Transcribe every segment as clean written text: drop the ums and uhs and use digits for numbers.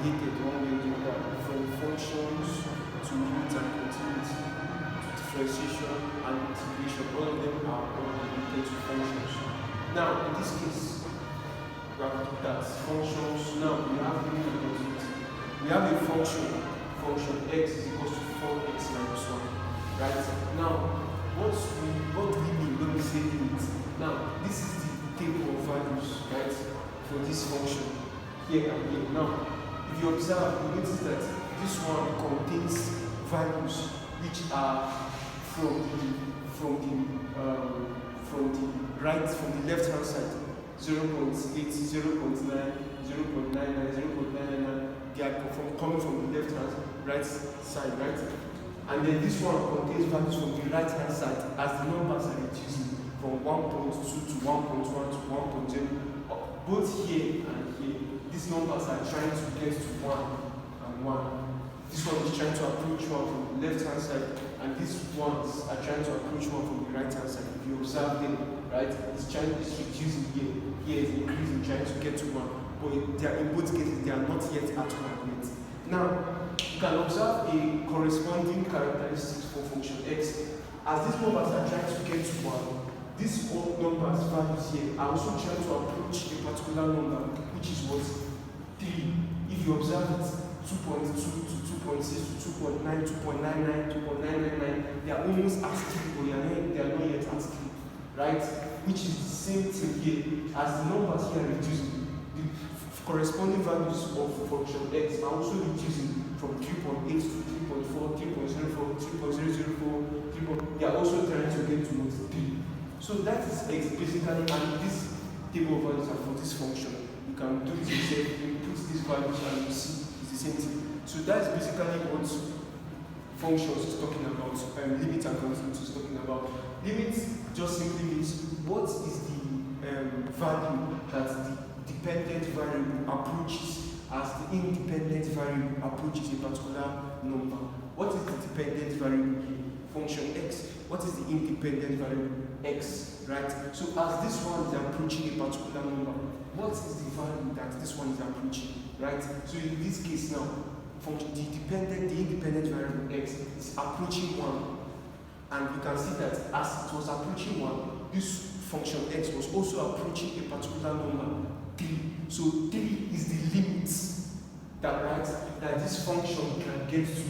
related one way or the other, from functions to limit and continuity to differentiation and integration. All of them are all related to functions. Now, in this case, we have looked at functions. Now, we have limit and continuity. We have a function x is equal to 4x minus 1. Right? Now, what do we mean when we say limit? Now, this is the table of values, right, for this function here and here. Now, if you observe, you notice that this one contains values which are from the left hand side, 0.8, 0.9, 0.99, 0.999. They are coming from the left hand right side, right? And then this one contains values from the right hand side as the numbers are reducing from 1.2 to 1.1 to 1.0. Both here and here, these numbers are trying to get to 1 and 1. This one is trying to approach 1 from the left hand side, and these ones are trying to approach 1 from the right hand side. If you observe them, right, it's reducing here. Here is increasing, trying to get to 1. But they are, in both cases, they are not yet at 1 yet. Now, you can observe a corresponding characteristics for function x. As these numbers are trying to get to 1, these old numbers, values here, are also trying to approach a particular number, which is what? 3. If you observe it, 2.2 to 2.6 to 2.9, 2.99, 2.999, they are almost at 3, but they are not yet at 3, right? Which is the same thing here. As the numbers here are reducing, the corresponding values of function x are also reducing from 3.8 to 3.4, 3.04, 3.004, they are also trying to get to 3. So that is basically, and this table of values are for this function. You can do it yourself, you put these values and you see it's the same thing. So that is basically what functions is talking about, limit and continuity is talking about. Limit just simply means what is the value that the dependent variable approaches as the independent variable approaches a particular number. What is the dependent variable here? Function x. What is the independent variable? X, right? So as this one is approaching a particular number, what is the value that this one is approaching, right? So in this case now, the independent variable x is approaching 1, and you can see that as it was approaching 1, this function x was also approaching a particular number, 3. So 3 is the limit that this function can get to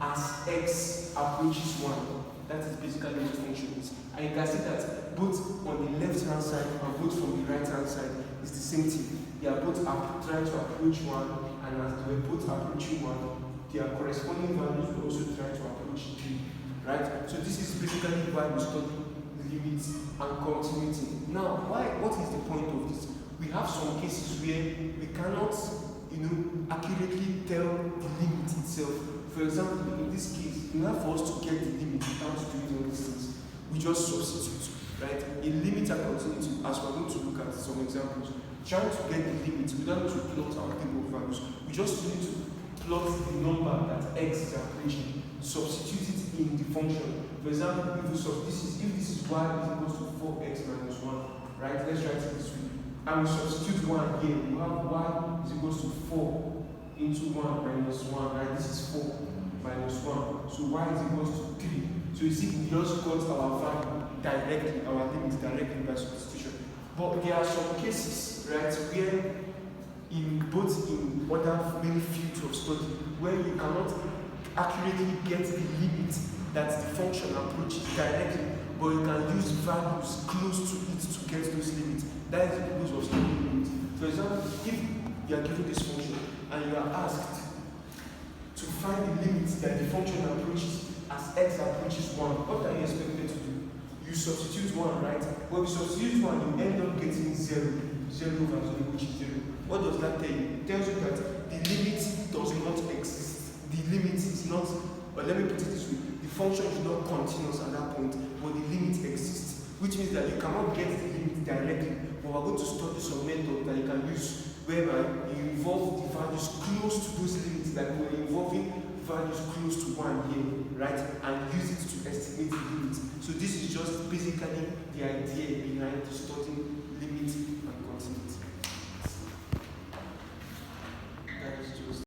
as x approaches 1. That is basically what function is. And you can see that both on the left hand side and both from the right hand side is the same thing. They are both trying to approach 1, and as they were both approaching 1, their corresponding values will also try to approach 3. Right? So this is basically why we study limits and continuity. Now, what is the point of this? We have some cases where we cannot, accurately tell the limit itself. For example, in this case, in order for us to get the limit without doing all these things, we just substitute, right? In limit and continuity, as we're going to look at some examples, trying to get the limit, we don't need to plot our table of values. We just need to plot the number that x is approaching, substitute it in the function. For example, if this is y is equal to 4x minus 1, right? Let's write it this way. And we substitute 1 here. We have y is equal to 4 into 1 minus 1, right? This is 4 minus 1. So y is equal to 3. So you see, we just got our value directly, our limit directly by substitution. But there are some cases, right, where in many fields of study, where you cannot accurately get the limit that the function approaches directly, but you can use values close to it to get those limits. That is the purpose of studying limits. For example, if you are given this function and you are asked to find the limits that the function approaches as x approaches 1, what are you expected to do? You substitute 1, right? When you substitute 1, you end up getting 0. 0 over 0, which is 0. What does that tell you? It tells you that the limit does not exist. The limit is not, but let me put it this way, the function is not continuous at that point, but the limit exists. Which means that you cannot get the limit directly, but we're going to study some method that you can use whereby you involve the values close to those limits, like we're involving values close to 1 here, right? And use it to estimate the limit. So this is just basically the idea behind studying